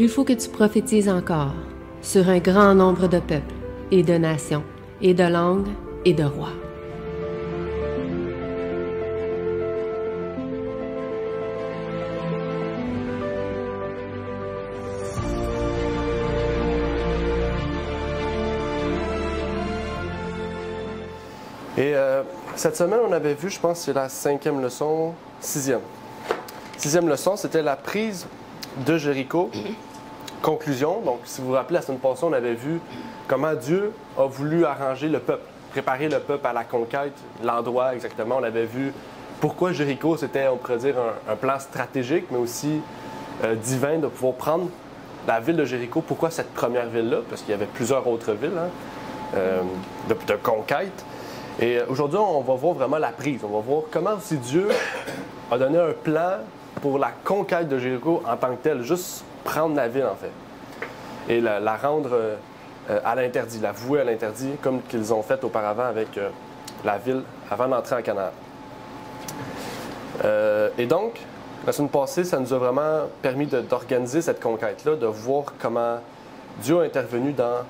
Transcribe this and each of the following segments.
Il faut que tu prophétises encore sur un grand nombre de peuples et de nations et de langues et de rois. Et cette semaine, on avait vu, je pense, c'est la 5e leçon, 6e. 6e leçon, c'était la prise de Jéricho. Conclusion, donc si vous vous rappelez, la semaine passée, on avait vu comment Dieu a voulu arranger le peuple, préparer le peuple à la conquête, l'endroit exactement. On avait vu pourquoi Jéricho, c'était, on pourrait dire, un plan stratégique, mais aussi divin de pouvoir prendre la ville de Jéricho. Pourquoi cette première ville-là? Parce qu'il y avait plusieurs autres villes de conquête. Et aujourd'hui, on va voir vraiment la prise. On va voir comment aussi Dieu a donné un plan pour la conquête de Jéricho en tant que telle, juste prendre la ville en fait, et la rendre à l'interdit, la vouer à l'interdit, comme qu'ils ont fait auparavant avec la ville avant d'entrer en Canaan. Et donc, la semaine passée, ça nous a vraiment permis d'organiser cette conquête-là, de voir comment Dieu a intervenu dans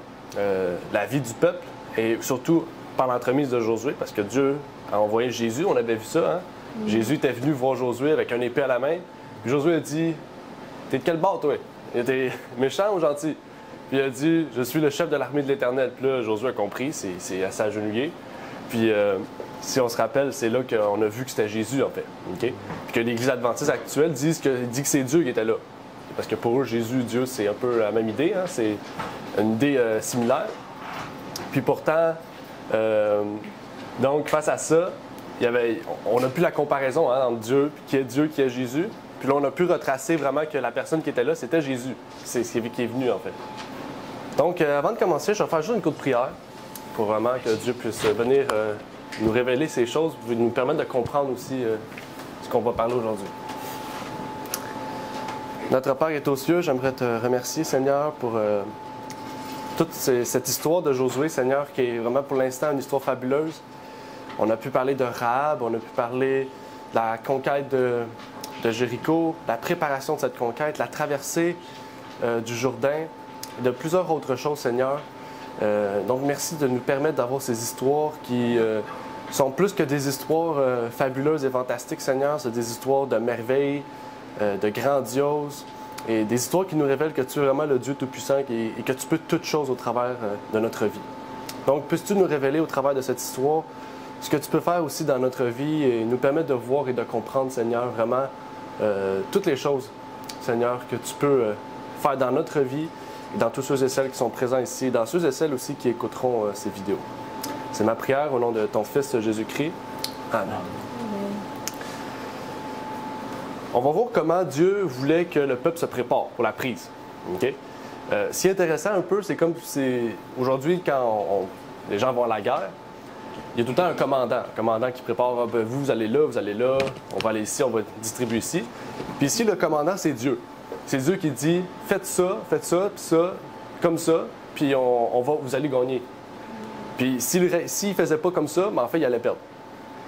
la vie du peuple, et surtout par l'entremise de Josué, parce que Dieu a envoyé Jésus, on avait vu ça, hein? Jésus était venu voir Josué avec un épée à la main, puis Josué a dit « T'es de quel bord, toi? » Il était méchant ou gentil? Puis il a dit « Je suis le chef de l'armée de l'Éternel. » Puis là, Josué a compris, c'est à s'agenouiller. Puis si on se rappelle, c'est là qu'on a vu que c'était Jésus, en fait. Okay? Puis que l'Église adventiste actuelle dit que c'est Dieu qui était là. Parce que pour eux, Jésus, Dieu, c'est un peu la même idée, hein? C'est une idée similaire. Puis pourtant, donc face à ça, on n'a plus la comparaison entre Dieu, qui est Jésus. Puis là, on a pu retracer vraiment que la personne qui était là, c'était Jésus. C'est ce qui est venu, en fait. Donc, avant de commencer, je vais faire juste une courte prière pour vraiment que Dieu puisse venir nous révéler ces choses, et nous permettre de comprendre aussi ce qu'on va parler aujourd'hui. Notre Père est aux cieux, j'aimerais te remercier, Seigneur, pour toute cette histoire de Josué, Seigneur, qui est vraiment pour l'instant une histoire fabuleuse. On a pu parler de Rahab, on a pu parler de la conquête de Jéricho, la préparation de cette conquête, la traversée du Jourdain, et de plusieurs autres choses, Seigneur. Donc, merci de nous permettre d'avoir ces histoires qui sont plus que des histoires fabuleuses et fantastiques, Seigneur. C'est des histoires de merveilles, de grandioses, et des histoires qui nous révèlent que tu es vraiment le Dieu Tout-Puissant et que tu peux toutes choses au travers de notre vie. Donc, puisses-tu nous révéler au travers de cette histoire ce que tu peux faire aussi dans notre vie et nous permettre de voir et de comprendre, Seigneur, vraiment toutes les choses, Seigneur, que tu peux faire dans notre vie et dans tous ceux et celles qui sont présents ici, et dans ceux et celles aussi qui écouteront ces vidéos. C'est ma prière au nom de ton Fils Jésus-Christ. Amen. On va voir comment Dieu voulait que le peuple se prépare pour la prise. Okay? Ce qui est intéressant un peu, c'est comme aujourd'hui, quand les gens vont à la guerre, il y a tout le temps un commandant qui prépare, vous allez là, on va aller ici, on va distribuer ici. Puis ici, le commandant, c'est Dieu. C'est Dieu qui dit, faites ça, puis ça, comme ça, puis vous allez gagner. Puis s'il ne faisait pas comme ça, en fait, il allait perdre.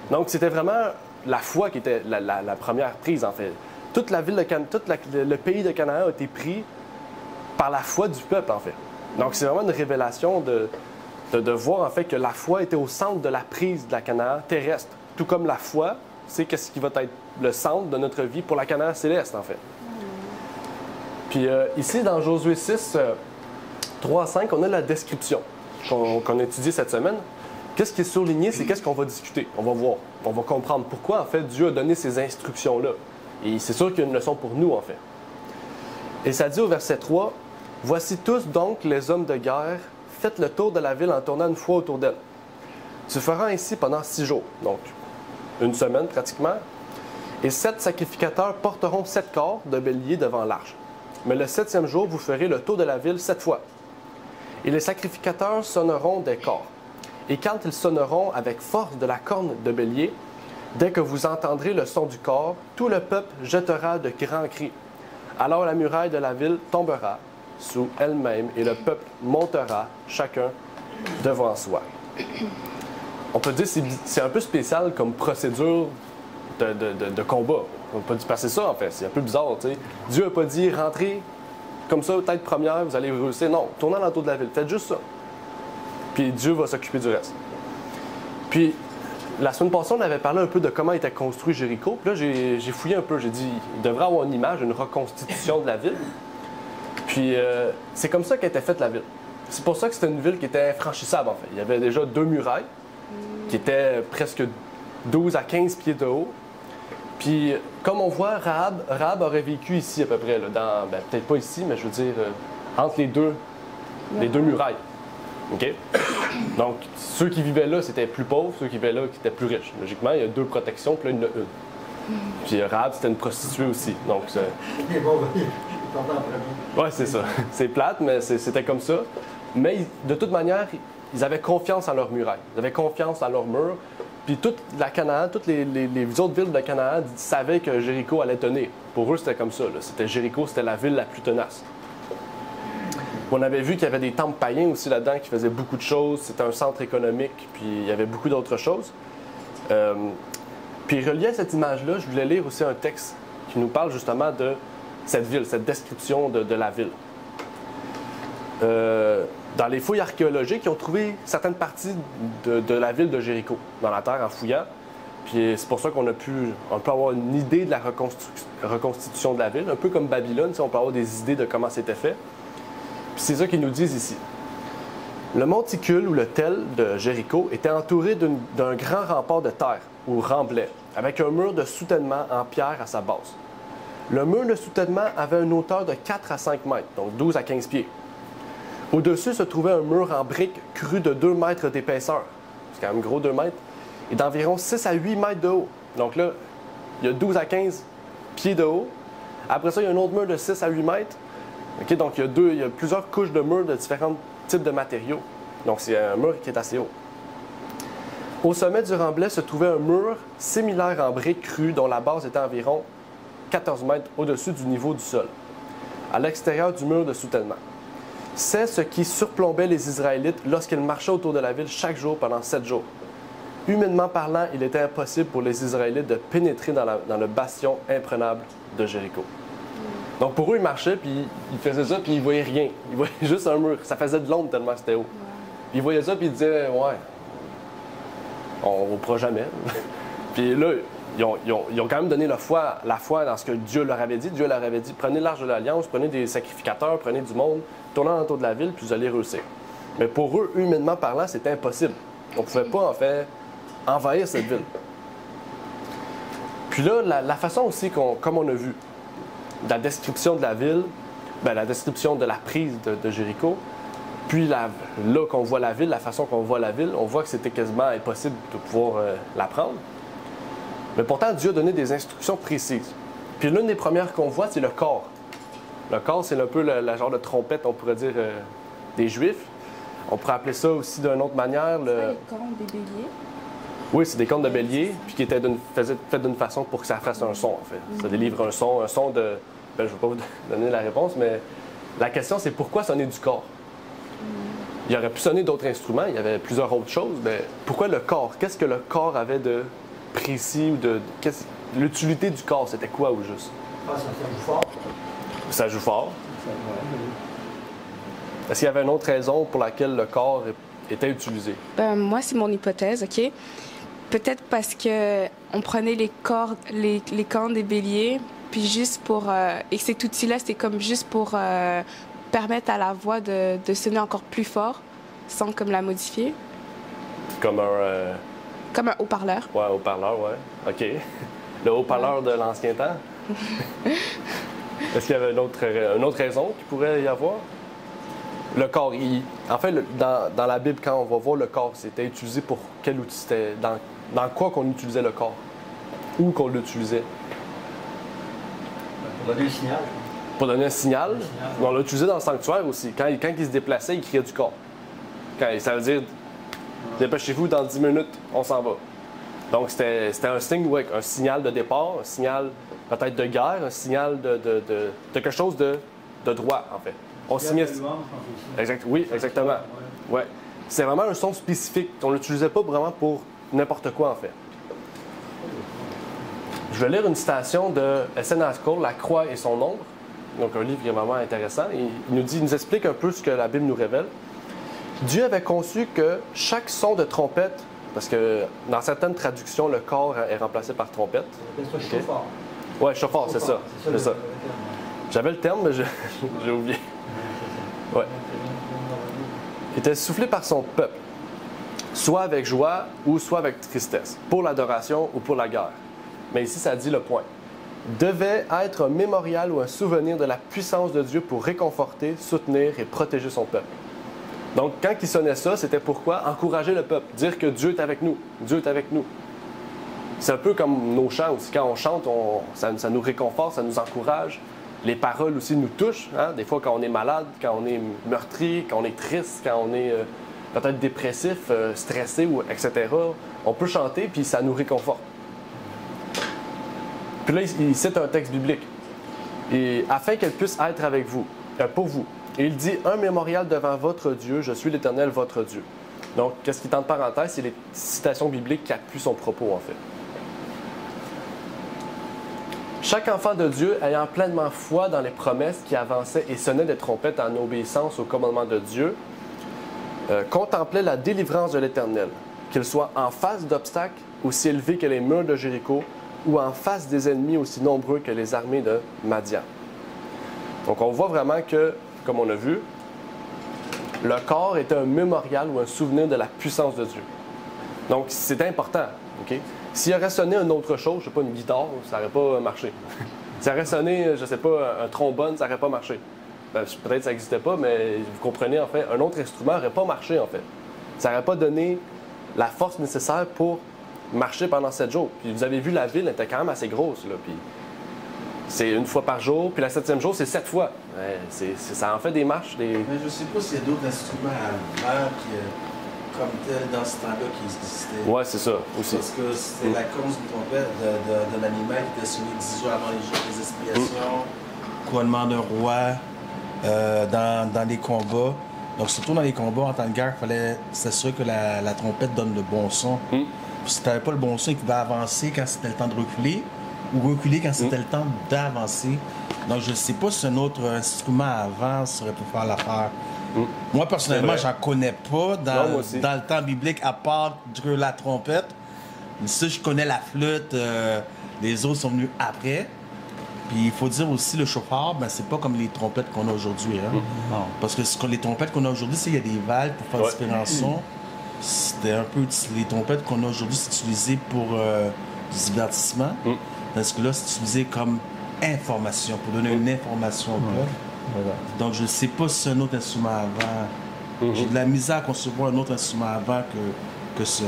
Donc, c'était vraiment la foi qui était la première prise, en fait. Toute la ville le pays de Canaan a été pris par la foi du peuple, en fait. Donc, c'est vraiment une révélation de voir en fait que la foi était au centre de la prise de la Canaan terrestre. Tout comme la foi, c'est qu'est-ce qui va être le centre de notre vie pour la Canaan céleste, en fait. Puis ici, dans Josué 6, 3 à 5, on a la description qu'on a étudiée cette semaine. Qu'est-ce qui est surligné, c'est qu'est-ce qu'on va discuter. On va voir, on va comprendre pourquoi, en fait, Dieu a donné ces instructions-là. Et c'est sûr qu'il y a une leçon pour nous, en fait. Et ça dit au verset 3, « Voici tous donc les hommes de guerre, faites le tour de la ville en tournant une fois autour d'elle. Tu feras ainsi pendant 6 jours, donc une semaine pratiquement, et 7 sacrificateurs porteront 7 corps de bélier devant l'arche. Mais le 7e jour, vous ferez le tour de la ville 7 fois. Et les sacrificateurs sonneront des corps. Et quand ils sonneront avec force de la corne de bélier, dès que vous entendrez le son du corps, tout le peuple jettera de grands cris. Alors la muraille de la ville tombera sous elle-même et le peuple montera chacun devant soi. » On peut dire que c'est un peu spécial comme procédure de combat. On n'a pas dû passer ça, en fait. C'est un peu bizarre, tu sais. Dieu n'a pas dit « rentrez comme ça, tête première, vous allez réussir. Non, tournez alentour de la ville. Faites juste ça. Puis Dieu va s'occuper du reste. Puis, la semaine passée, on avait parlé un peu de comment était construit Jéricho. Puis là, j'ai fouillé un peu. J'ai dit, il devrait avoir une image, une reconstitution de la ville. Puis, c'est comme ça qu'était faite la ville. C'est pour ça que c'était une ville qui était infranchissable, en fait. Il y avait déjà 2 murailles qui étaient presque 12 à 15 pieds de haut. Puis, comme on voit, Rahab aurait vécu ici à peu près, là, dans, peut-être pas ici, mais je veux dire, entre les deux murailles. OK? Donc, ceux qui vivaient là, c'était plus pauvres, ceux qui vivaient là, qui étaient plus riches. Logiquement, il y a 2 protections, puis là, il y en a une. Puis Rahab, c'était une prostituée aussi. Donc, ouais, c'est ça. C'est plate, mais c'était comme ça. Mais de toute manière, ils avaient confiance en leurs murailles. Ils avaient confiance en leurs murs. Puis toute la Canaan, toutes les autres villes de Canaan savaient que Jéricho allait tenir. Pour eux, c'était comme ça. C'était Jéricho, c'était la ville la plus tenace. On avait vu qu'il y avait des temples païens aussi là-dedans qui faisaient beaucoup de choses. C'était un centre économique, puis il y avait beaucoup d'autres choses. Puis relié à cette image-là, je voulais lire aussi un texte qui nous parle justement de cette ville, cette description de la ville. Dans les fouilles archéologiques, ils ont trouvé certaines parties de la ville de Jéricho dans la terre en fouillant. Puis c'est pour ça qu'on peut avoir une idée de la reconstitution de la ville, un peu comme Babylone, on peut avoir des idées de comment c'était fait. Puis c'est ça qu'ils nous disent ici. Le monticule ou le tel de Jéricho était entouré d'un grand rempart de terre, ou remblai, avec un mur de soutènement en pierre à sa base. Le mur de soutènement avait une hauteur de 4 à 5 mètres, donc 12 à 15 pieds. Au-dessus se trouvait un mur en briques cru de 2 mètres d'épaisseur, c'est quand même gros 2 mètres, et d'environ 6 à 8 mètres de haut. Donc là, il y a 12 à 15 pieds de haut. Après ça, il y a un autre mur de 6 à 8 mètres. Okay, donc il y a plusieurs couches de murs de différents types de matériaux. Donc c'est un mur qui est assez haut. Au sommet du remblai se trouvait un mur similaire en briques crues dont la base était environ 14 mètres au-dessus du niveau du sol, à l'extérieur du mur de soutènement. C'est ce qui surplombait les Israélites lorsqu'ils marchaient autour de la ville chaque jour pendant 7 jours. Humainement parlant, il était impossible pour les Israélites de pénétrer dans le bastion imprenable de Jéricho. Donc pour eux, ils marchaient, puis ils faisaient ça, puis ils voyaient rien. Ils voyaient juste un mur. Ça faisait de l'ombre tellement c'était haut. Puis ils voyaient ça, puis ils disaient, ouais, on ne pourra jamais. Puis là, ils ont quand même donné la foi dans ce que Dieu leur avait dit. Dieu leur avait dit, prenez l'arche de l'Alliance, prenez des sacrificateurs, prenez du monde, tournez autour de la ville, puis vous allez réussir. Mais pour eux, humainement parlant, c'était impossible. On ne pouvait pas, en fait, envahir cette ville. Puis là, la façon aussi, comme on a vu, la description de la ville, la description de la prise de Jéricho, puis là qu'on voit la ville, la façon qu'on voit la ville, on voit que c'était quasiment impossible de pouvoir la prendre. Mais pourtant, Dieu a donné des instructions précises. Puis l'une des premières qu'on voit, c'est le corps. Le corps, c'est un peu le genre de trompette, on pourrait dire, des Juifs. On pourrait appeler ça aussi d'une autre manière. C'est les cornes des béliers? Oui, c'est des cornes de bélier, puis qui étaient faites d'une façon pour que ça fasse un son, en fait. Ça délivre un son de... je ne vais pas vous donner la réponse, mais la question, c'est pourquoi sonner du corps? Il aurait pu sonner d'autres instruments, il y avait plusieurs autres choses, mais pourquoi le corps? Qu'est-ce que le corps avait de précis ou de... L'utilité du corps, c'était quoi au juste? Ça joue fort. Ça joue fort. Est-ce qu'il y avait une autre raison pour laquelle le corps était utilisé? Moi, c'est mon hypothèse, OK? Peut-être parce que on prenait les cornes des béliers, puis juste pour... et cet outil-là, c'est comme juste pour permettre à la voix de sonner encore plus fort, sans comme la modifier. Comme un... Comme un haut-parleur. Ouais, haut-parleur, ouais. OK. Le haut-parleur de l'ancien temps? Est-ce qu'il y avait une autre raison qu'il pourrait y avoir? Le corps, en fait, dans la Bible, quand on va voir le corps, c'était utilisé pour quel outil? C'était dans quoi qu'on utilisait le corps? Où qu'on l'utilisait? Pour donner un signal. Pour donner un signal. On l'a utilisé dans le sanctuaire aussi. Quand il se déplaçait, il criait du corps. Ça veut dire, dépêchez-vous, dans 10 minutes, on s'en va. Donc, c'était un signe, ouais, un signal de départ, un signal peut-être de guerre, un signal de quelque chose de droit, en fait. On signait... Oui, exactement. Ouais. C'est vraiment un son spécifique. On ne l'utilisait pas vraiment pour n'importe quoi, en fait. Je vais lire une citation de S.N. Haskell, La croix et son ombre. donc un livre qui est vraiment intéressant. Il nous explique un peu ce que la Bible nous révèle. Dieu avait conçu que chaque son de trompette, parce que dans certaines traductions, le corps est remplacé par trompette. C'est chauffard. Oui, chauffard, c'est ça. C'est ça. J'avais le terme, mais j'ai oublié. Ouais. Il était soufflé par son peuple, soit avec joie ou soit avec tristesse, pour l'adoration ou pour la guerre. Mais ici, ça dit le point. Devait être un mémorial ou un souvenir de la puissance de Dieu pour réconforter, soutenir et protéger son peuple. Donc, quand il sonnait ça, c'était pourquoi? Encourager le peuple, dire que Dieu est avec nous. Dieu est avec nous. C'est un peu comme nos chants aussi. Quand on chante, ça nous réconforte, ça nous encourage. Les paroles aussi nous touchent. Hein? Des fois, quand on est malade, quand on est meurtri, quand on est triste, quand on est peut-être dépressif, stressé, etc., on peut chanter, puis ça nous réconforte. Puis là, il cite un texte biblique. Et afin qu'elle puisse être avec vous, pour vous. Et il dit, un mémorial devant votre Dieu, je suis l'Éternel, votre Dieu. Donc, qu'est-ce qui est en parenthèse, c'est les citations bibliques qui appuient son propos, en fait. Chaque enfant de Dieu, ayant pleinement foi dans les promesses qui avançaient et sonnaient des trompettes en obéissance au commandement de Dieu, contemplait la délivrance de l'Éternel, qu'il soit en face d'obstacles aussi élevés que les murs de Jéricho ou en face des ennemis aussi nombreux que les armées de Madian. Donc, on voit vraiment que, comme on a vu, le corps est un mémorial ou un souvenir de la puissance de Dieu. Donc, c'est important. OK? S'il aurait sonné une autre chose, je ne sais pas, une guitare, ça n'aurait pas marché. S'il aurait sonné, je ne sais pas, un trombone, ça n'aurait pas marché. Ben, peut-être que ça n'existait pas, mais vous comprenez, en fait, un autre instrument n'aurait pas marché, en fait. Ça n'aurait pas donné la force nécessaire pour marcher pendant 7 jours. Puis vous avez vu, la ville était quand même assez grosse, là. Puis c'est une fois par jour, puis la 7e jour, c'est 7 fois. Ouais, ça en fait des marches. Mais je ne sais pas s'il y a d'autres instruments avant comme tel dans ce temps-là qui existaient. Oui, c'est ça, aussi. Parce que c'était la cause du trompette d'un animal qui était sonné 10 jours avant les jours des expiations, couronnement d'un roi, dans les combats. Donc, surtout dans les combats, en temps de guerre, il fallait s'assurer que la trompette donne le bon son. Si tu n'avais pas le bon son, il pouvait avancer quand c'était le temps de reculer, ou reculer quand c'était le temps d'avancer. Donc, je ne sais pas si un autre instrument avant serait pour faire l'affaire. Moi, personnellement, j'en connais pas dans le temps biblique, à part la trompette. Ça, je connais la flûte, les autres sont venus après. Puis il faut dire aussi, le chauffard, ben, c'est pas comme les trompettes qu'on a aujourd'hui. Hein? Parce que les trompettes qu'on a aujourd'hui, il y a des valves pour faire différents sons. C'était un peu... Les trompettes qu'on a aujourd'hui, c'est utilisé pour du divertissement. Parce que là, c'est utilisé comme information, pour donner une information au peuple. Donc, je ne sais pas si c'est un autre instrument avant. J'ai de la misère à concevoir un autre instrument avant que ça.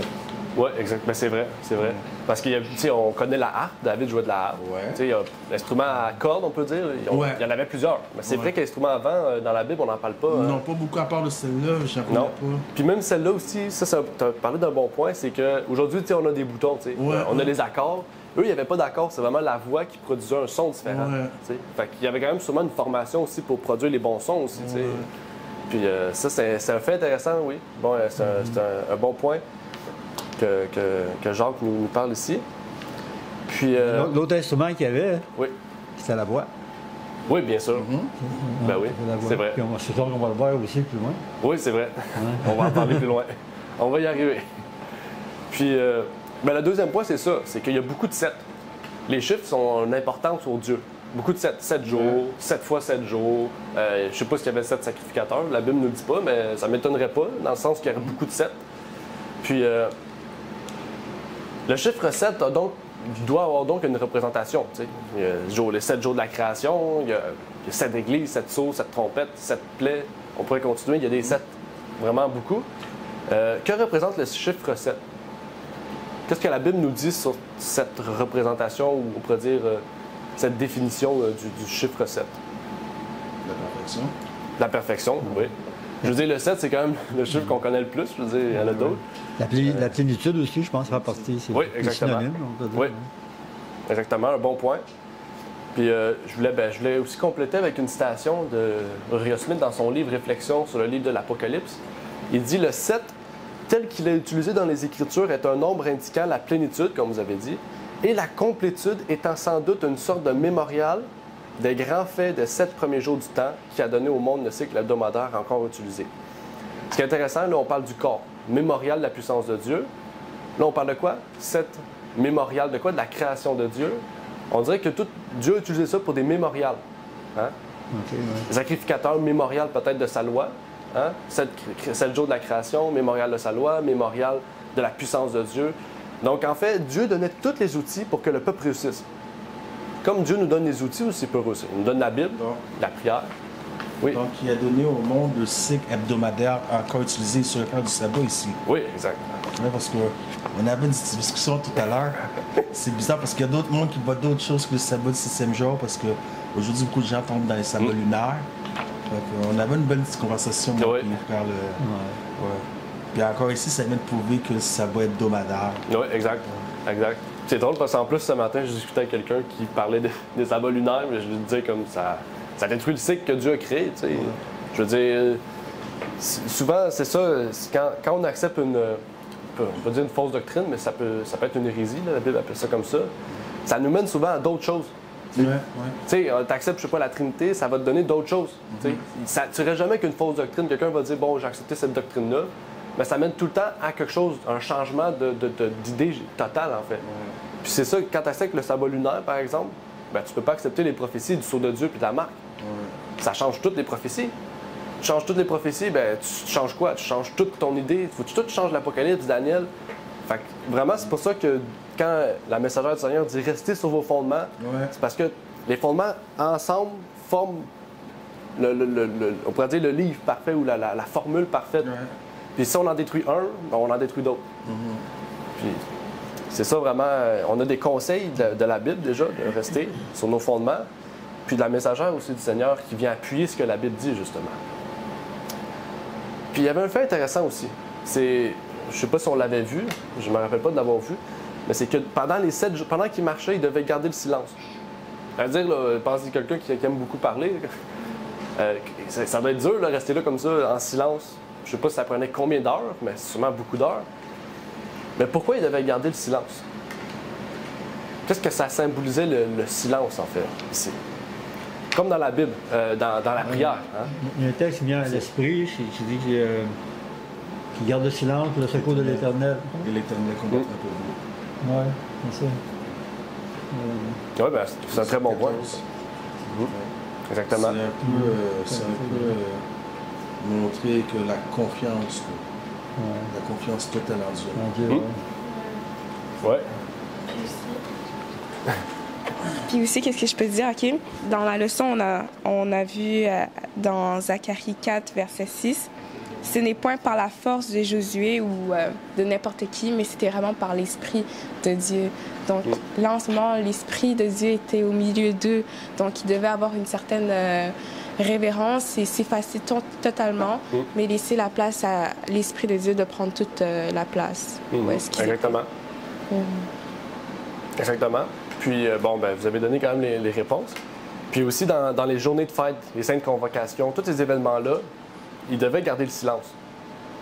Oui, exactement. Ben, c'est vrai, c'est vrai. Parce qu'on connaît la harpe, David jouait de la harpe. Il y a l'instrument à cordes, on peut dire. Il y en avait plusieurs. Mais c'est vrai que l'instrument avant, dans la Bible, on n'en parle pas. Non, pas beaucoup à part de celle-là, j'en connais pas. Puis même celle-là aussi, tu as parlé d'un bon point, c'est qu'aujourd'hui, on a des boutons, on a les accords. Eux, il n'y avait pas d'accord, c'est vraiment la voix qui produisait un son différent. Fait qu'il y avait quand même sûrement une formation aussi pour produire les bons sons aussi. Puis ça, c'est un fait intéressant, oui. Bon, c'est un bon point que Jacques nous parle ici. Puis l'autre instrument qu'il y avait, c'était la voix. Oui, bien sûr. Ben oui, c'est vrai. C'est sûr qu'on va le voir aussi plus loin. Oui, c'est vrai. On va en parler plus loin. On va y arriver. Puis... le deuxième point, c'est ça, c'est qu'il y a beaucoup de 7. Les chiffres sont importants sur Dieu. Beaucoup de 7. 7 jours, 7 fois 7 jours. Je ne sais pas s'il y avait 7 sacrificateurs, la Bible ne le dit pas, mais ça ne m'étonnerait pas, dans le sens qu'il y aurait beaucoup de 7. Puis, le chiffre 7 doit avoir donc une représentation. Il y a les 7 jours de la création, il y a 7 églises, 7 sceaux, 7 trompettes, 7 plaies. On pourrait continuer, il y a des 7, vraiment beaucoup. Que représente le chiffre 7? Qu'est-ce que la Bible nous dit sur cette représentation, ou on pourrait dire cette définition du chiffre 7? La perfection. La perfection, oui. Je veux dire, le 7, c'est quand même le chiffre qu'on connaît le plus. Je veux dire, il y en a d'autres. La plénitude aussi, je pense, ça fait partie. Oui, exactement. Oui, exactement, un bon point. Puis je voulais aussi compléter avec une citation de Uriah Smith dans son livre Réflexions sur le livre de l'Apocalypse. Il dit « Le 7, tel qu'il est utilisé dans les Écritures, est un nombre indiquant la plénitude, comme vous avez dit, et la complétude étant sans doute une sorte de mémorial des grands faits des 7 premiers jours du temps qui a donné au monde le cycle hebdomadaire encore utilisé. Ce qui est intéressant, là, on parle du corps, mémorial de la puissance de Dieu. Là, on parle de quoi? 7 mémorial de quoi? De la création de Dieu. On dirait que Dieu a utilisé ça pour des mémorials. Hein? Okay, ouais. Sacrificateur, mémorial peut-être de sa loi. Hein? 7 jours de la création, mémorial de sa loi, mémorial de la puissance de Dieu. Donc, en fait, Dieu donnait tous les outils pour que le peuple réussisse. Comme Dieu nous donne les outils aussi pour réussir. Il nous donne la Bible, la prière. Oui. Donc, il a donné au monde le cycle hebdomadaire encore utilisé sur le plan du sabbat ici. Oui, exact. Ouais, parce qu'on avait une discussion tout à l'heure. C'est bizarre parce qu'il y a d'autres mondes qui voient d'autres choses que le sabbat du 6e jour parce qu'aujourd'hui, beaucoup de gens tombent dans les sabbats lunaires. On avait une bonne petite conversation, moi, puis frère. Ouais. Puis encore ici, ça vient de prouver que le sabbat hebdomadaire. Oui, exact. Exact. C'est drôle parce qu'en plus, ce matin, je discutais avec quelqu'un qui parlait des sabbats lunaires, mais je lui disais comme ça détruit le cycle que Dieu a créé. Tu sais. Ouais. Je veux dire, souvent, c'est ça, quand on accepte on peut dire une fausse doctrine, mais ça peut être une hérésie, là, la Bible appelle ça comme ça. Ça nous mène souvent à d'autres choses. Tu sais, t'acceptes, je sais pas, la Trinité, ça va te donner d'autres choses. Tu ne tuerais jamais qu'une fausse doctrine. Quelqu'un va dire, bon, j'ai accepté cette doctrine-là, mais ça mène tout le temps à quelque chose, un changement d'idée totale, en fait. Puis c'est ça, quand tu acceptes le sabbat lunaire, par exemple, ben, tu peux pas accepter les prophéties du sceau de Dieu puis de la marque. Ça change toutes les prophéties. Tu changes toutes les prophéties, ben, tu changes quoi? Tu changes toute ton idée. Faut que tu changes l'Apocalypse, Daniel. Fait que, vraiment, c'est pour ça que quand la messagère du Seigneur dit « Restez sur vos fondements c'est parce que les fondements, ensemble, forment on pourrait dire le livre parfait ou la formule parfaite. Puis si on en détruit un, ben, on en détruit d'autres. Puis c'est ça vraiment, on a des conseils de la Bible déjà, de rester sur nos fondements. Puis de la messagère aussi du Seigneur qui vient appuyer ce que la Bible dit, justement. Puis il y avait un fait intéressant aussi. Je ne sais pas si on l'avait vu, je ne me rappelle pas de l'avoir vu, mais c'est que pendant les 7 jours, pendant qu'il marchait, il devait garder le silence. C'est-à-dire, pensez quelqu'un qui aime beaucoup parler, ça doit être dur, de rester là comme ça, en silence. Je ne sais pas si ça prenait combien d'heures, mais sûrement beaucoup d'heures. Mais pourquoi il devait garder le silence? Qu'est-ce que ça symbolisait le silence, en fait, ici? Comme dans la Bible, dans la prière. Hein? Il y a un texte qui vient à l'esprit, qui dit qu'il garde le silence pour le secours de l'Éternel. Et l'Éternel combattra pour vous. Oui, c'est ça. Oui, ben, c'est un très bon point. Exactement. C'est un peu montrer que la confiance totale en Dieu. Oui. Puis aussi, qu'est-ce que je peux te dire, OK? Dans la leçon, on a vu dans Zacharie 4, verset 6, ce n'est point par la force de Josué ou de n'importe qui, mais c'était vraiment par l'Esprit de Dieu. Donc là, en ce moment, l'Esprit de Dieu était au milieu d'eux. Donc, ils devaient avoir une certaine révérence et s'effacer totalement, mais laisser la place à l'Esprit de Dieu de prendre toute la place. Exactement. Exactement. Puis, bon, ben, vous avez donné quand même les réponses. Puis aussi, dans les journées de fête, les saintes convocations, tous ces événements-là, ils devaient garder le silence.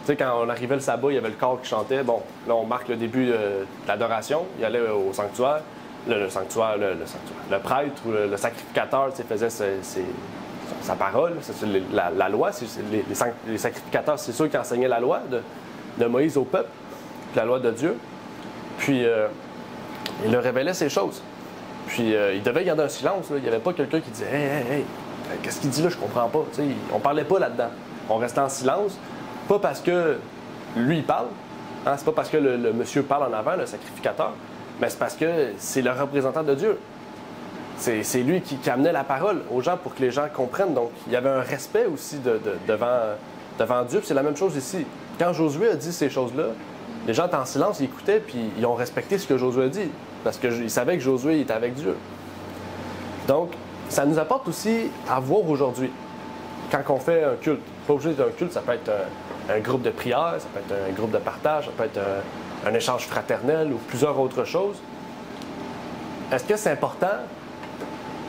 Tu sais, quand on arrivait le sabbat, il y avait le corps qui chantait. Bon, là, on marque le début de l'adoration. Il allait au sanctuaire. Le prêtre ou le sacrificateur, tu sais, faisait sa parole. C'est la loi. Les sacrificateurs, c'est ceux qui enseignaient la loi de Moïse au peuple, puis la loi de Dieu. Puis, il leur révélait ces choses. Puis, il devait garder un silence. Là. Il n'y avait pas quelqu'un qui disait « Hey, qu'est-ce qu'il dit là? Je comprends pas. » Tu sais, on parlait pas là-dedans. On restait en silence. Pas parce que lui, il parle. Hein? C'est pas parce que le monsieur parle en avant, le sacrificateur. Mais c'est parce que c'est le représentant de Dieu. C'est lui qui amenait la parole aux gens pour que les gens comprennent. Donc, il y avait un respect aussi devant Dieu. Puis c'est la même chose ici. Quand Josué a dit ces choses-là, les gens étaient en silence, ils écoutaient, puis ils ont respecté ce que Josué a dit. Parce qu'ils savaient que Josué était avec Dieu. Donc, ça nous apporte aussi à voir aujourd'hui, quand on fait un culte. Pas obligé d'être un culte, ça peut être un groupe de prière, ça peut être un groupe de partage, ça peut être un échange fraternel ou plusieurs autres choses. Est-ce que c'est important,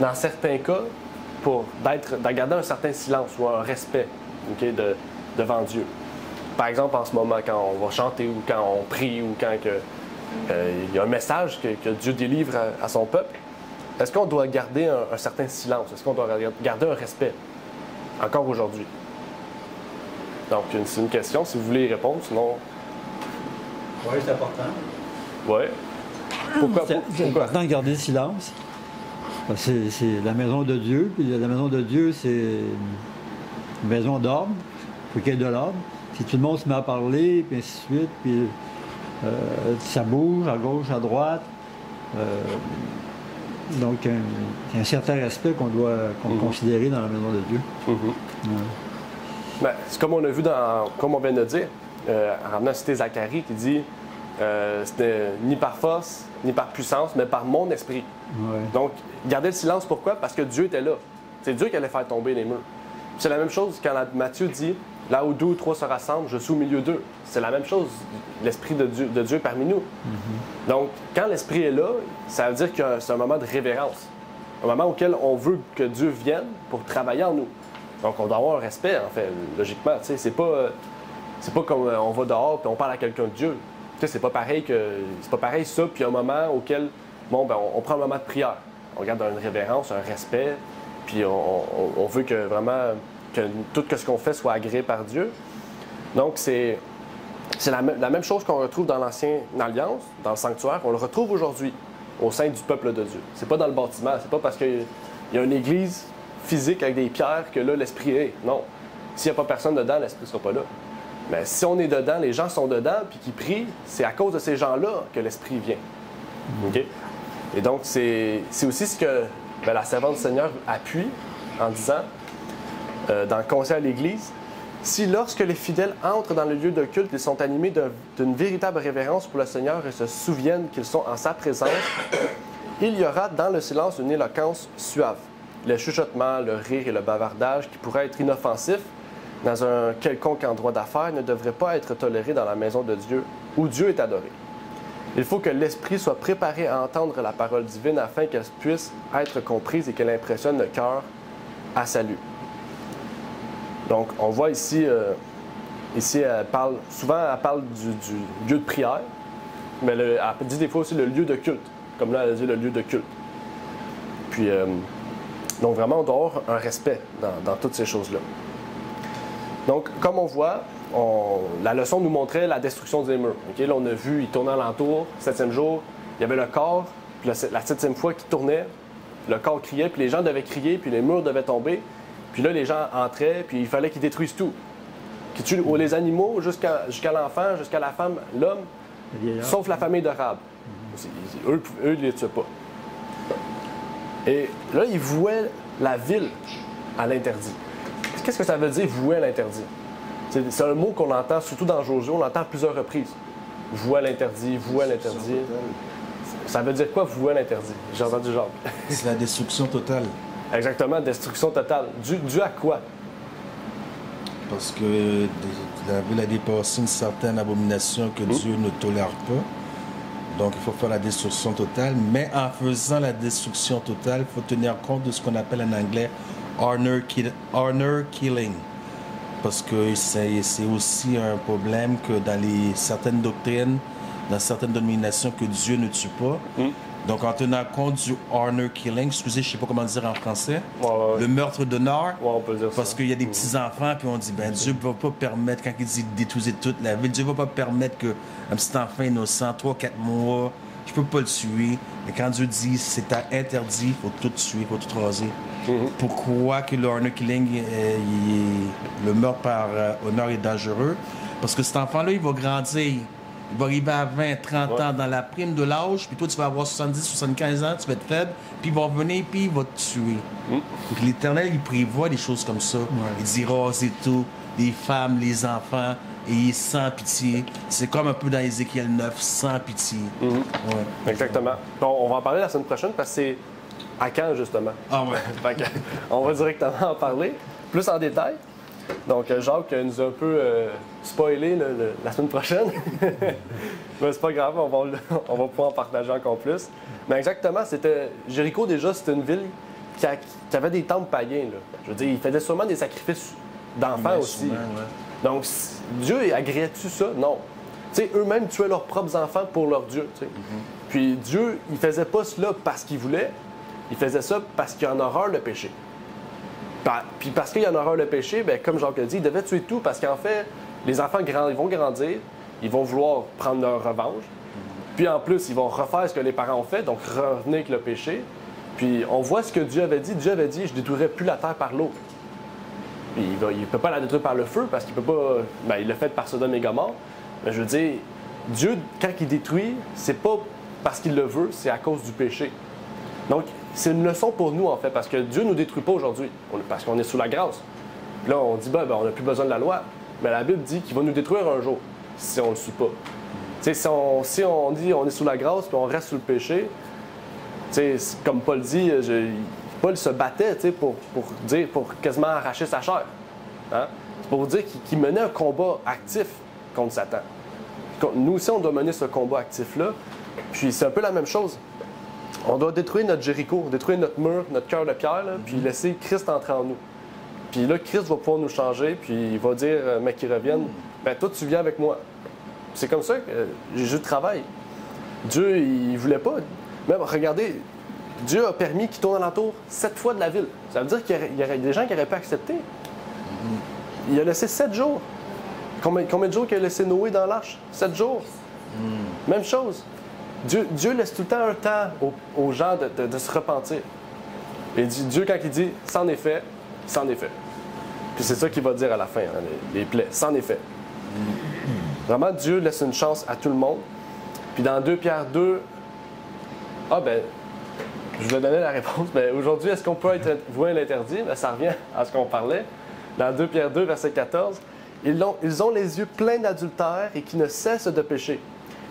dans certains cas, de garder un certain silence ou un respect devant Dieu? Par exemple, en ce moment, quand on va chanter ou quand on prie ou quand il y a un message que Dieu délivre à son peuple, est-ce qu'on doit garder un certain silence? Est-ce qu'on doit garder un respect? Encore aujourd'hui. Donc, c'est une question, si vous voulez y répondre, sinon... Oui, c'est important. Oui. Pourquoi? C'est important de garder le silence. C'est la maison de Dieu, puis la maison de Dieu, c'est une maison d'ordre. Il faut qu'il y ait de l'ordre. Si tout le monde se met à parler, puis ainsi de suite, puis ça bouge à gauche, à droite. Donc, il y a un certain respect qu'on doit considérer dans la maison de Dieu. Ben, c'est comme on a vu, comme on vient de dire, en venant citer Zacharie qui dit c'était ni par force, ni par puissance, mais par mon esprit. Ouais. Donc, garder le silence, pourquoi? Parce que Dieu était là. C'est Dieu qui allait faire tomber les murs. C'est la même chose quand Matthieu dit là où 2 ou 3 se rassemblent, je suis au milieu d'eux. C'est la même chose, l'Esprit de Dieu parmi nous. Donc, quand l'Esprit est là, ça veut dire que c'est un moment de révérence. Un moment auquel on veut que Dieu vienne pour travailler en nous. Donc, on doit avoir un respect, en fait, logiquement. Tu sais, c'est pas comme on va dehors et on parle à quelqu'un de Dieu. Tu sais, c'est pas pareil ça, puis un moment auquel, bon, ben, on prend un moment de prière. On garde une révérence, un respect, puis on veut que vraiment que tout ce qu'on fait soit agréé par Dieu. Donc, c'est la même chose qu'on retrouve dans l'Ancienne Alliance, dans le sanctuaire, on le retrouve aujourd'hui au sein du peuple de Dieu. C'est pas dans le bâtiment, c'est pas parce qu'il y a une église physique avec des pierres que là, l'Esprit est. Non. S'il n'y a pas personne dedans, l'Esprit ne sera pas là. Mais si on est dedans, les gens sont dedans, puis qu'ils prient, c'est à cause de ces gens-là que l'Esprit vient. OK? Et donc, c'est aussi ce que la servante du Seigneur appuie en disant, dans le conseil à l'Église, si lorsque les fidèles entrent dans le lieu de culte, ils sont animés d'une véritable révérence pour le Seigneur et se souviennent qu'ils sont en sa présence, il y aura dans le silence une éloquence suave. Le chuchotement, le rire et le bavardage qui pourraient être inoffensifs dans un quelconque endroit d'affaires ne devraient pas être tolérés dans la maison de Dieu, où Dieu est adoré. Il faut que l'esprit soit préparé à entendre la parole divine afin qu'elle puisse être comprise et qu'elle impressionne le cœur à salut. Donc, on voit ici, elle parle du lieu de prière, mais elle dit des fois aussi le lieu de culte, comme là, elle a dit le lieu de culte. Puis, donc vraiment, on doit avoir un respect dans toutes ces choses-là. Donc, comme on voit, la leçon nous montrait la destruction des murs. Okay? Là, on a vu, il tournait alentour, 7e jour, il y avait le corps, puis la 7e fois qu'il tournait, le corps criait, puis les gens devaient crier, puis les murs devaient tomber. Puis là, les gens entraient, puis il fallait qu'ils détruisent tout. Qu'ils tuent les animaux jusqu'à l'enfant, jusqu'à la femme, l'homme, sauf la famille de Rahab. Eux, ils ne les tuaient pas. Et là, ils vouaient la ville à l'interdit. Qu'est-ce que ça veut dire, vouer à l'interdit? C'est un mot qu'on entend, surtout dans Josué, on l'entend à plusieurs reprises. Vouer à l'interdit, vouer à l'interdit. Ça veut dire quoi, vouer à l'interdit? J'ai entendu genre. C'est la destruction totale. Exactement, destruction totale. Dû à quoi? Parce que la ville a dépassé une certaine abomination que Dieu ne tolère pas. Donc, il faut faire la destruction totale. Mais en faisant la destruction totale, il faut tenir compte de ce qu'on appelle en anglais honor killing. Parce que c'est aussi un problème que dans certaines doctrines, dans certaines dominations, que Dieu ne tue pas. Donc, en tenant compte du honor killing, excusez, je ne sais pas comment dire en français, le meurtre d'honneur, on peut dire parce qu'il y a des petits-enfants, puis on dit, ben Dieu ne va pas permettre, quand il dit détruire toute la ville, Dieu ne va pas permettre qu'un petit enfant innocent, 3-4 mois, je ne peux pas le tuer. Et quand Dieu dit, c'est interdit, il faut tout tuer, il faut tout raser. Pourquoi que le honor killing, le meurtre par honneur est dangereux? Parce que cet enfant-là, il va grandir. Il va arriver à 20, 30 ans dans la prime de l'âge, puis toi, tu vas avoir 70, 75 ans, tu vas être faible, puis il va revenir, puis il va te tuer. Donc, l'Éternel, il prévoit des choses comme ça. Il dit raser tout, les femmes, les enfants, et il est sans pitié. C'est comme un peu dans Ézéchiel 9, sans pitié. Exactement. Bon, on va en parler la semaine prochaine parce que c'est à quand, justement. Ah ouais. On va directement en parler, plus en détail. Donc, Jacques nous a un peu spoilé la semaine prochaine. Mais c'est pas grave, on va pouvoir en partager encore plus. Mais exactement, Jéricho, déjà, c'était une ville qui avait des temples païens. Là. Je veux dire, ils faisaient sûrement des sacrifices d'enfants aussi. Souvent, ouais. Donc, Dieu agréait-tu ça? Non. Tu sais, eux-mêmes tuaient leurs propres enfants pour leur Dieu. Puis Dieu, il faisait pas cela parce qu'il voulait. il faisait ça parce qu'il en a horreur le péché. Puis parce qu'il en a horreur le péché, bien, comme Jacques a dit, il devait tuer tout parce qu'en fait, les enfants ils vont grandir, ils vont vouloir prendre leur revanche. Puis en plus, ils vont refaire ce que les parents ont fait, donc revenir avec le péché. Puis on voit ce que Dieu avait dit. Dieu avait dit, je ne détruirai plus la terre par l'eau. Puis il ne peut pas la détruire par le feu parce qu'il peut pas. Ben, il l'a fait par Sodome et Gomorrhe. Mais je veux dire, Dieu, quand il détruit, c'est pas parce qu'il le veut, c'est à cause du péché. Donc, c'est une leçon pour nous, en fait, parce que Dieu ne nous détruit pas aujourd'hui, parce qu'on est sous la grâce. Puis là, on dit, ben, on n'a plus besoin de la loi. Mais la Bible dit qu'il va nous détruire un jour, si on ne le suit pas. Si on dit on est sous la grâce puis on reste sous le péché, comme Paul dit, Paul se battait pour quasiment arracher sa chair. Hein? C'est pour vous dire qu'il menait un combat actif contre Satan. Nous aussi, on doit mener ce combat actif-là. Puis c'est un peu la même chose. On doit détruire notre Jéricho, détruire notre mur, notre cœur de pierre, là, puis laisser Christ entrer en nous. Puis là, Christ va pouvoir nous changer, puis il va dire, mais qu'il revienne, ben toi, tu viens avec moi. C'est comme ça que Jésus travaille. Dieu, il voulait pas. Même, regardez, Dieu a permis qu'il tourne alentour 7 fois de la ville. Ça veut dire qu'il y aurait des gens qui n'auraient pas accepté. Il a laissé 7 jours. Combien de jours qu'il a laissé Noé dans l'arche? 7 jours. Même chose. Dieu laisse tout le temps un temps aux gens de se repentir. Et Dieu, quand il dit « c'en est fait », c'en est fait. Puis c'est ça qu'il va dire à la fin, hein, les plaies. C'en est fait. Vraiment, Dieu laisse une chance à tout le monde. Puis dans 2 Pierre 2, je vais donner la réponse. Ben, aujourd'hui, est-ce qu'on peut être voué à l'interdit? Ben, ça revient à ce qu'on parlait. Dans 2 Pierre 2, verset 14, ils ont les yeux pleins d'adultère et qui ne cessent de pécher.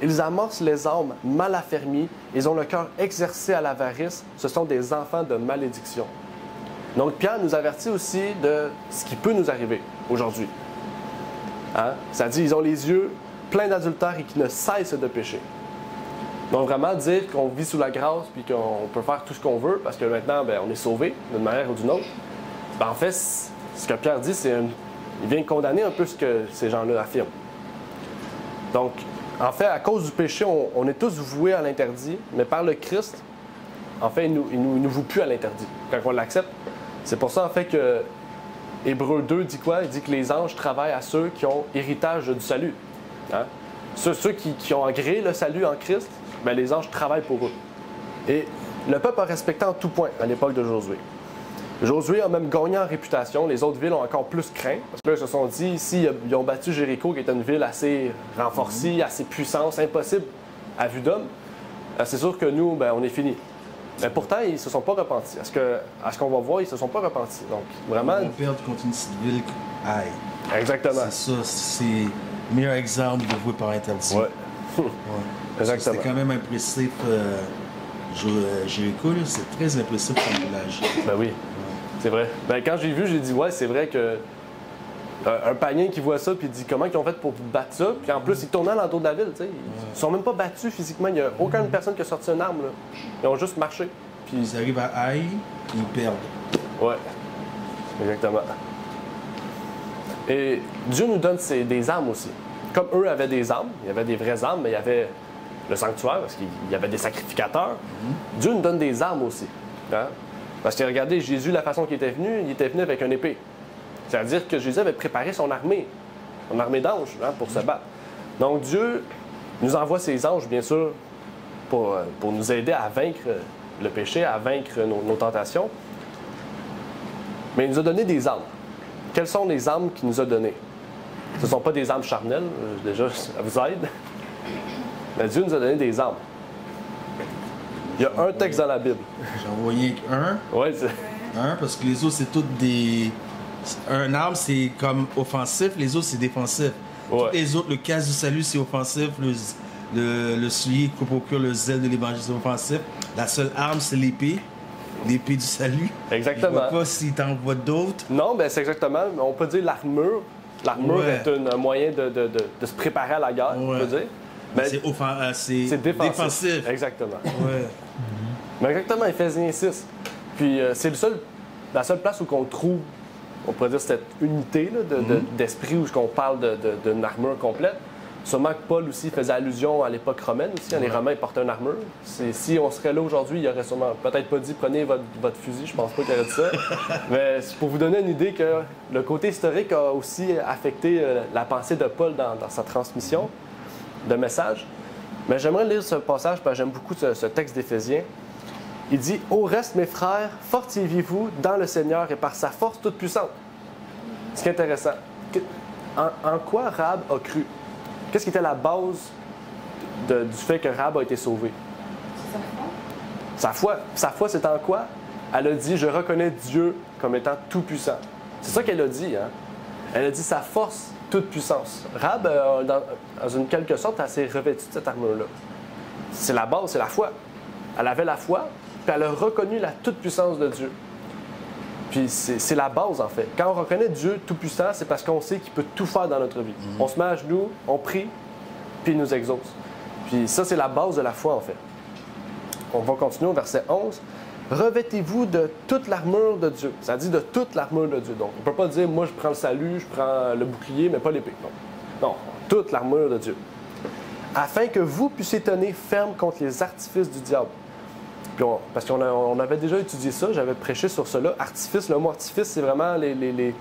Ils amorcent les âmes mal affermies. Ils ont le cœur exercé à l'avarice. Ce sont des enfants de malédiction. Donc, Pierre nous avertit aussi de ce qui peut nous arriver aujourd'hui. Hein? Ça dit, ils ont les yeux pleins d'adultère et qui ne cessent de pécher. Donc, vraiment dire qu'on vit sous la grâce et qu'on peut faire tout ce qu'on veut parce que maintenant, ben, on est sauvé d'une manière ou d'une autre. Ben, en fait, ce que Pierre dit, il vient condamner un peu ce que ces gens-là affirment. Donc, en fait, à cause du péché, on est tous voués à l'interdit, mais par le Christ, en fait, il nous voue plus à l'interdit quand on l'accepte. C'est pour ça, en fait, que Hébreux 2 dit quoi? Il dit que les anges travaillent à ceux qui ont héritage du salut. Hein? Ceux qui ont agréé le salut en Christ, bien, les anges travaillent pour eux. Et le peuple a respecté en tout point à l'époque de Josué. Josué a même gagné en réputation. Les autres villes ont encore plus craint. Parce que là, ils se sont dit, ici, ils ont battu Jéricho, qui est une ville assez renforcée, assez puissante, impossible à vue d'homme. C'est sûr que nous, ben, on est fini. Mais pourtant, ils ne se sont pas repentis. À ce qu'on va voir, ils ne se sont pas repentis. Donc, vraiment. On perd contre une petite ville. Aïe. Exactement. C'est ça, c'est le meilleur exemple de vouer par interdit. Ouais. Ouais. Exactement. C'était quand même impressif. Jéricho, c'est très impressif comme village. Ben oui. C'est vrai. Ben, quand j'ai vu, j'ai dit, ouais, c'est vrai que un païen qui voit ça puis dit comment ils ont fait pour battre ça. Puis en plus, ils tournaient alentour de la ville. T'sais. Ils sont même pas battus physiquement. Il n'y a aucune personne qui a sorti une arme. Là. Ils ont juste marché. Puis ils arrivent à Haï, ils perdent. Ouais. Exactement. Et Dieu nous donne des armes aussi. Comme eux avaient des armes, il y avait des vraies armes, mais il y avait le sanctuaire, parce qu'il y avait des sacrificateurs. Dieu nous donne des armes aussi. Hein? Parce que regardez, Jésus, la façon qu'il était venu avec une épée. C'est-à-dire que Jésus avait préparé son armée d'anges hein, pour se battre. Donc Dieu nous envoie ses anges, bien sûr, pour nous aider à vaincre le péché, à vaincre nos tentations. Mais il nous a donné des armes. Quelles sont les armes qu'il nous a données? Ce ne sont pas des armes charnelles, déjà, ça vous aide. Mais Dieu nous a donné des armes. Il y a un texte dans la Bible. J'en voyais un. Oui, c'est... Un, parce que les autres, c'est toutes des... Un arme, c'est comme offensif, les autres, c'est défensif. Ouais. Toutes les autres, le casque du salut, c'est offensif. Le soulier qui procure le zèle de l'évangile, c'est offensif. La seule arme, c'est l'épée. L'épée du salut. Exactement. Je ne vois pas s'il t'en voit d'autres. Non, ben c'est exactement. On peut dire l'armure. L'armure est un moyen de se préparer à la guerre, on peut dire. Mais c'est défensif. Exactement. Ouais. Mais exactement, Éphésiens 6. Puis c'est la seule place où on trouve, on pourrait dire, cette unité là, d'esprit où on parle d'une armure complète. Sûrement que Paul aussi faisait allusion à l'époque romaine aussi. Les Romains portaient une armure. Si on serait là aujourd'hui, il aurait sûrement peut-être pas dit prenez votre fusil. Je pense pas qu'il aurait dit ça. Mais c'est pour vous donner une idée que le côté historique a aussi affecté la pensée de Paul dans sa transmission de message. Mais j'aimerais lire ce passage parce que j'aime beaucoup ce texte d'Éphésiens. Il dit « Au reste, mes frères, fortifiez-vous dans le Seigneur et par sa force toute puissante. » Ce qui est intéressant. En quoi Rahab a cru? Qu'est-ce qui était la base du fait que Rahab a été sauvé? Sa foi. Sa foi, c'est en quoi? Elle a dit « Je reconnais Dieu comme étant tout-puissant. » C'est ça qu'elle a dit. Hein? Elle a dit sa force, toute puissance. Rahab, dans une quelque sorte, elle s'est revêtue de cette armure-là. C'est la base, c'est la foi. Elle avait la foi, puis elle a reconnu la toute-puissance de Dieu. Puis c'est la base, en fait. Quand on reconnaît Dieu tout-puissant, c'est parce qu'on sait qu'il peut tout faire dans notre vie. On se met à genoux, on prie, puis il nous exauce. Puis ça, c'est la base de la foi, en fait. On va continuer au verset 11. « Revêtez-vous de toute l'armure de Dieu. » Ça dit de toute l'armure de Dieu. Donc, on ne peut pas dire « Moi, je prends le salut, je prends le bouclier, mais pas l'épée. » Non. Non, toute l'armure de Dieu. « Afin que vous puissiez tenir ferme contre les artifices du diable. » Parce qu'on avait déjà étudié ça, j'avais prêché sur cela. Artifice, le mot artifice, c'est vraiment les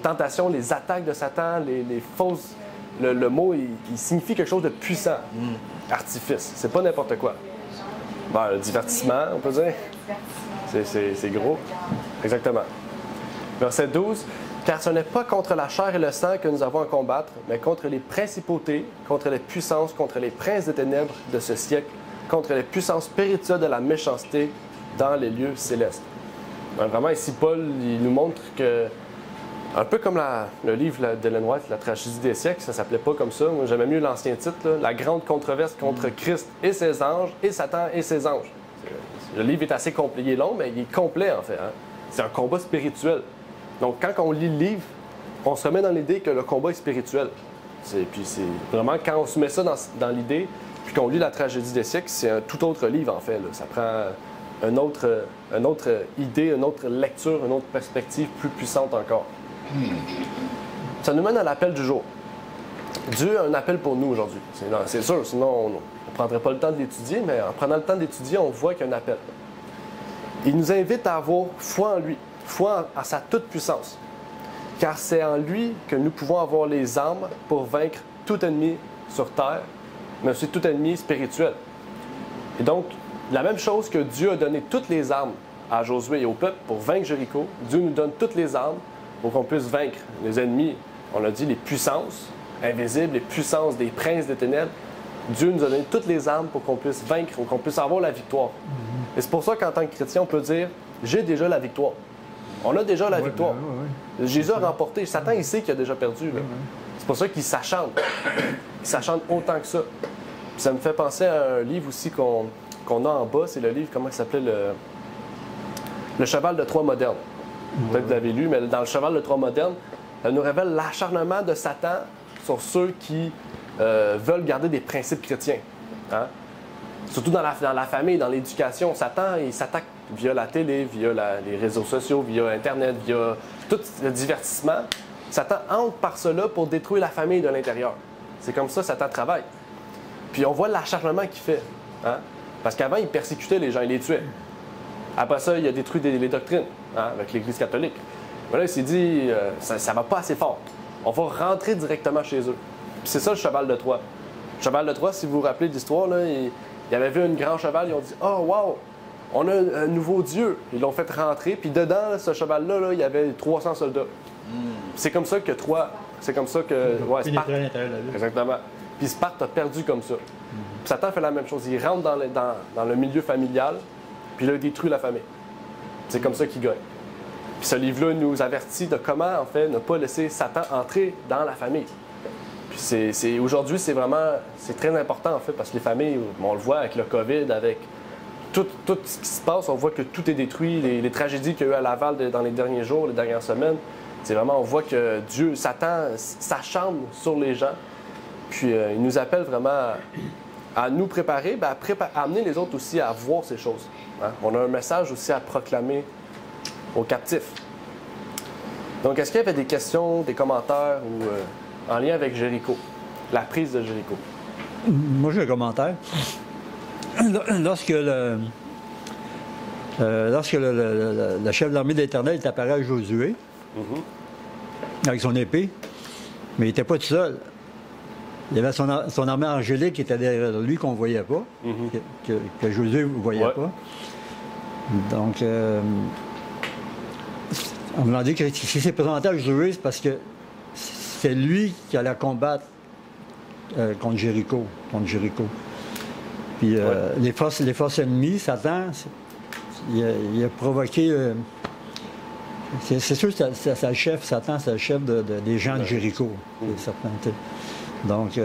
tentations, les attaques de Satan, les fausses. Le mot, il signifie quelque chose de puissant. Artifice, c'est pas n'importe quoi. Ben, le divertissement, on peut dire. C'est gros. Exactement. Verset 12. Car ce n'est pas contre la chair et le sang que nous avons à combattre, mais contre les principautés, contre les puissances, contre les princes des ténèbres de ce siècle, contre les puissances spirituelles de la méchanceté dans les lieux célestes. Donc, vraiment, ici, Paul, il nous montre que, un peu comme le livre d'Ellen White, La tragédie des siècles, ça s'appelait pas comme ça. Moi, j'aimais mieux l'ancien titre, là, La grande controverse contre Christ et ses anges, et Satan et ses anges. Le livre est assez complet. Il est long, mais il est complet, en fait. Hein? C'est un combat spirituel. Donc, quand on lit le livre, on se remet dans l'idée que le combat est spirituel. Puis c'est vraiment, quand on se met ça dans l'idée, puis qu'on lit La tragédie des siècles, c'est un tout autre livre, en fait. Là. Ça prend une autre idée, une autre lecture, une autre perspective plus puissante encore. Ça nous mène à l'appel du jour. Dieu a un appel pour nous aujourd'hui. C'est sûr, sinon on ne prendrait pas le temps de l'étudier, mais en prenant le temps d'étudier, on voit qu'il y a un appel. Il nous invite à avoir foi en lui, foi en sa toute-puissance. Car c'est en lui que nous pouvons avoir les armes pour vaincre tout ennemi sur terre, mais aussi tout ennemi spirituel. Et donc, la même chose que Dieu a donné toutes les armes à Josué et au peuple pour vaincre Jéricho, Dieu nous donne toutes les armes pour qu'on puisse vaincre les ennemis, on a dit les puissances invisibles, les puissances des princes des ténèbres. Dieu nous a donné toutes les armes pour qu'on puisse vaincre, pour qu'on puisse avoir la victoire. Et c'est pour ça qu'en tant que chrétien, on peut dire « j'ai déjà la victoire ». On a déjà la victoire. Jésus a remporté. Satan, il sait qu'il a déjà perdu. C'est pour ça qu'il s'achante. Il s'achante autant que ça. Puis ça me fait penser à un livre aussi qu'on a en bas. C'est le livre, comment il s'appelait, Le cheval de Troie moderne. Peut-être que vous l'avez lu, mais dans Le cheval de Troie moderne, ça nous révèle l'acharnement de Satan sur ceux qui veulent garder des principes chrétiens. Hein? Surtout dans la famille, dans l'éducation. Satan, il s'attaque via la télé, via les réseaux sociaux, via Internet, via tout le divertissement. Satan entre par cela pour détruire la famille de l'intérieur. C'est comme ça Satan travaille. Puis on voit l'acharnement qu'il fait. Hein? Parce qu'avant, il persécutait les gens, il les tuait. Après ça, il a détruit les doctrines avec l'Église catholique. Mais là, il s'est dit, ça ne va pas assez fort. On va rentrer directement chez eux. Puis c'est ça le cheval de Troie. Le cheval de Troie, si vous vous rappelez de l'histoire, il avait vu un grand cheval, ils ont dit « Oh, wow! On a un nouveau Dieu! » Ils l'ont fait rentrer, puis dedans, ce cheval-là, il y avait 300 soldats. C'est comme ça que Troie, c'est comme ça que... Ouais, Sparte, exactement. Puis Sparte a perdu comme ça. Puis Satan fait la même chose. Il rentre dans le milieu familial, puis là, il détruit la famille. C'est comme ça qu'il gagne. Puis ce livre-là nous avertit de comment, en fait, ne pas laisser Satan entrer dans la famille. Puis aujourd'hui, c'est très important, en fait, parce que les familles, on le voit avec le COVID, avec tout ce qui se passe, on voit que tout est détruit, les tragédies qu'il y a eu à Laval dans les derniers jours, les dernières semaines. C'est vraiment, on voit que Satan s'acharne sur les gens. Puis il nous appelle vraiment à nous préparer, à amener les autres aussi à voir ces choses. Hein? On a un message aussi à proclamer aux captifs. Donc, est-ce qu'il y avait des questions, des commentaires ou en lien avec Jéricho? la prise de Jéricho? Moi, j'ai un commentaire. Lorsque le chef de l'armée de l'Éternel est apparu à Josué, avec son épée, mais il n'était pas tout seul. Il y avait son armée angélique qui était derrière lui, qu'on ne voyait pas, que Josué ne voyait pas. Donc, on m'a dit que s'il s'est présenté à Josué, c'est parce que c'est lui qui allait combattre contre Jéricho. Puis les forces ennemies, Satan, il a provoqué... c'est sûr que c'est le chef, Satan, c'est le chef des gens de Jéricho. C'est certain. Donc,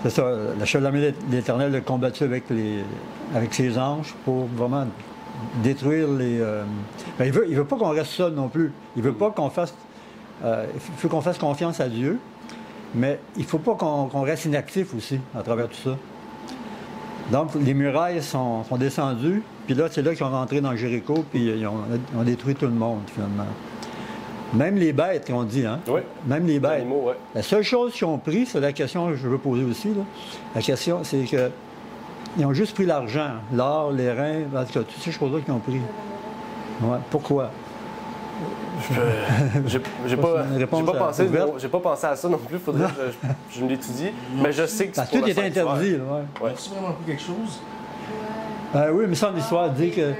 c'est ça, le chef de l'armée de l'Éternel a combattu avec ses anges pour vraiment détruire les... il veut pas qu'on reste seul non plus. Il veut pas qu'on fasse... il faut qu'on fasse confiance à Dieu, mais il ne faut pas qu'on reste inactif aussi à travers tout ça. Donc, les murailles sont descendues, puis là, c'est là qu'ils sont rentrés dans Jéricho, puis ils ont détruit tout le monde, finalement. Même les bêtes, on dit, hein? Oui. Même les bêtes. Animaux, ouais. La seule chose qu'ils ont pris, c'est la question que je veux poser aussi, là. La question, c'est que ils ont juste pris l'argent, l'or, les reins, toutes ces choses-là qu'ils ont pris. Ouais. Pourquoi? J'ai pas pensé à ça non plus, faudrait que je me l'étudie. Mais je sais que c'est tout est interdit. Ouais. As-tu vraiment pris quelque chose? Oui, mais ça, l'histoire dit que...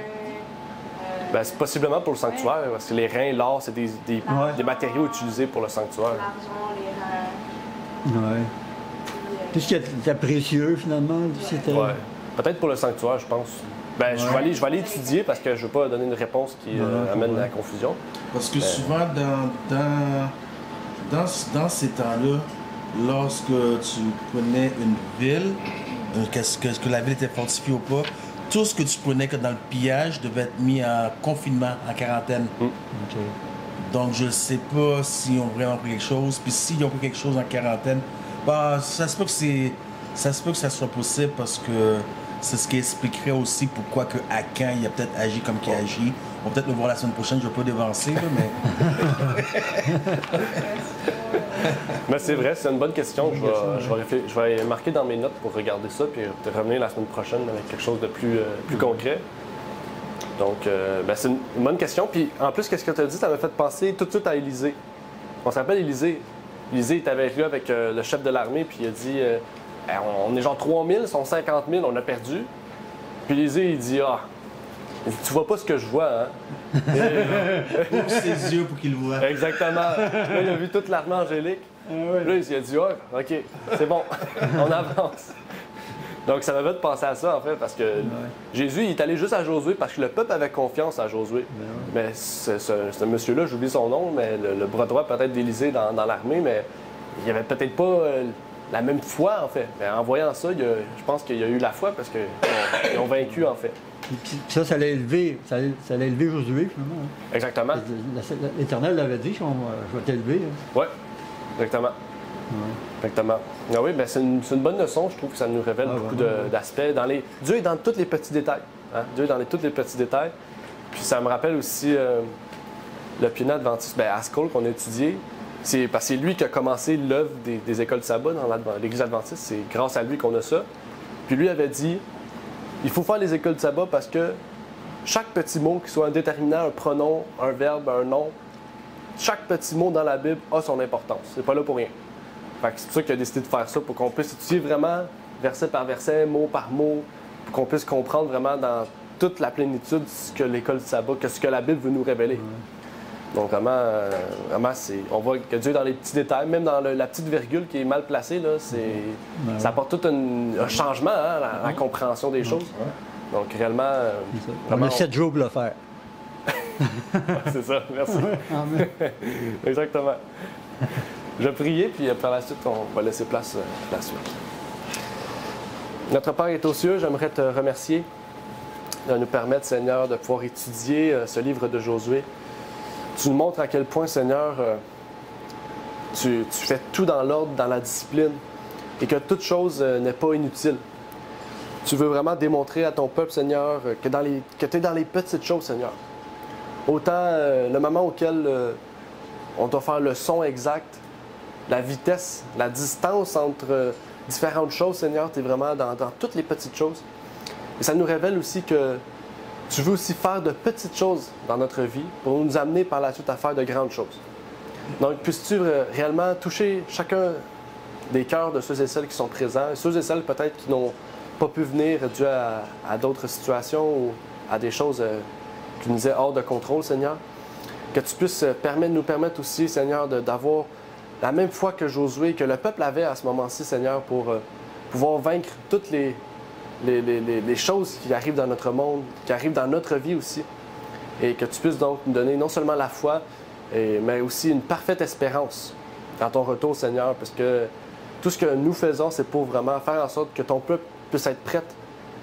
Ben, c'est possiblement pour le sanctuaire, parce que les reins, l'or, c'est des matériaux utilisés pour le sanctuaire. L'argent, les reins. Oui. Tout ce qui était précieux, finalement, c'était... Ouais. Peut-être pour le sanctuaire, je pense. Ben, je vais aller étudier parce que je ne veux pas donner une réponse qui amène à la confusion. Parce que souvent, dans ces temps-là, lorsque tu prenais une ville, que la ville était fortifiée ou pas, tout ce que tu prenais que dans le pillage devait être mis en confinement, en quarantaine. Okay. Donc, je ne sais pas s'ils ont vraiment pris quelque chose. Puis s'ils ont pris quelque chose en quarantaine, bah, ça se peut que ça soit possible parce que c'est ce qui expliquerait aussi pourquoi que Akan, il a peut-être agi comme qu'il agit. On va peut-être le voir la semaine prochaine, je ne vais pas dévancer, là, mais... Mais c'est vrai, c'est une bonne question. Je vais marquer dans mes notes pour regarder ça, puis revenir la semaine prochaine avec quelque chose de plus concret. Donc, c'est une bonne question. Puis en plus, qu'est-ce que tu as dit? Ça m'a fait penser tout de suite à Élisée. On s'appelle Élisée. Élisée était avec lui, avec le chef de l'armée, puis il a dit... on est genre 3000, ils sont 50 000, on a perdu. Puis Élisée, il dit, tu vois pas ce que je vois, hein? Ouvre ses yeux pour qu'il le voie. Exactement. Là, il a vu toute l'armée angélique. Là, il a dit, OK, c'est bon, on avance. Donc, ça m'a fait penser à ça, en fait, parce que Jésus, il est allé juste à Josué parce que le peuple avait confiance à Josué. Mais ce monsieur-là, j'oublie son nom, mais le bras droit peut-être d'Élisée dans l'armée, mais il avait peut-être pas... la même foi, en fait. Mais en voyant ça, je pense qu'il y a eu la foi parce qu'ils ont vaincu, en fait. Ça allait élever Josué, finalement. Hein. Exactement. L'Éternel l'avait dit, je vais t'élever. Hein. Oui, exactement. Exactement. Ah oui, c'est une bonne leçon. Je trouve que ça nous révèle beaucoup d'aspects. Dieu est dans tous les petits détails. Hein? Dieu est dans tous les petits détails. Puis ça me rappelle aussi l'opinion adventiste, Haskell, qu'on a étudié. C'est parce que c'est lui qui a commencé l'œuvre des écoles de sabbat dans l'Église adventiste. C'est grâce à lui qu'on a ça. Puis lui avait dit, il faut faire les écoles de sabbat parce que chaque petit mot, qu'il soit un déterminant, un pronom, un verbe, un nom, chaque petit mot dans la Bible a son importance. C'est pas là pour rien. Fait que c'est pour ça qu'il a décidé de faire ça, pour qu'on puisse étudier vraiment verset par verset, mot par mot, pour qu'on puisse comprendre vraiment dans toute la plénitude ce que l'école du sabbat, ce que la Bible veut nous révéler. Donc vraiment on voit que Dieu est dans les petits détails, même dans la petite virgule qui est mal placée, là, ça apporte tout un changement à la compréhension des choses. Donc réellement... on a 7 jours pour le faire. C'est ça, merci. Exactement. Je vais prier, puis par la suite, on va laisser place à la suite. Notre Père est aux cieux, j'aimerais te remercier de nous permettre, Seigneur, de pouvoir étudier ce livre de Josué. Tu nous montres à quel point, Seigneur, tu fais tout dans l'ordre, dans la discipline, et que toute chose n'est pas inutile. Tu veux vraiment démontrer à ton peuple, Seigneur, que tu es dans les petites choses, Seigneur. Autant le moment auquel on doit faire le son exact, la vitesse, la distance entre différentes choses, Seigneur. Tu es vraiment dans toutes les petites choses. Et ça nous révèle aussi que tu veux aussi faire de petites choses dans notre vie pour nous amener par la suite à faire de grandes choses. Donc, puisses-tu réellement toucher chacun des cœurs de ceux et celles qui sont présents, ceux et celles peut-être qui n'ont pas pu venir dû à d'autres situations ou à des choses qui nous étaient hors de contrôle, Seigneur. Que tu puisses nous permettre aussi, Seigneur, d'avoir la même foi que Josué, que le peuple avait à ce moment-ci, Seigneur, pour pouvoir vaincre toutes les choses qui arrivent dans notre monde, qui arrivent dans notre vie aussi. Et que tu puisses donc nous donner non seulement la foi, mais aussi une parfaite espérance dans ton retour, Seigneur, parce que tout ce que nous faisons, c'est pour vraiment faire en sorte que ton peuple puisse être prêt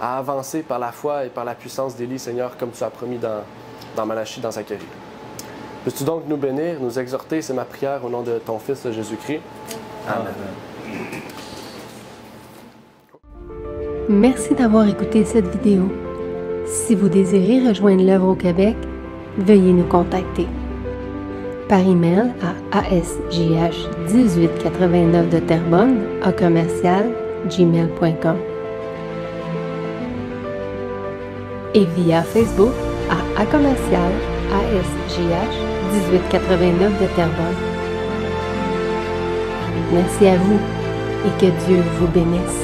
à avancer par la foi et par la puissance d'Élie, Seigneur, comme tu as promis dans Malachie, dans Zacharie. Peux-tu donc nous bénir, nous exhorter? C'est ma prière au nom de ton Fils Jésus-Christ. Amen. Merci d'avoir écouté cette vidéo. Si vous désirez rejoindre l'œuvre au Québec, veuillez nous contacter par email à asjh1889 de Terrebonne @gmail.com et via Facebook à @asjh1889 de Terrebonne. Merci à vous et que Dieu vous bénisse.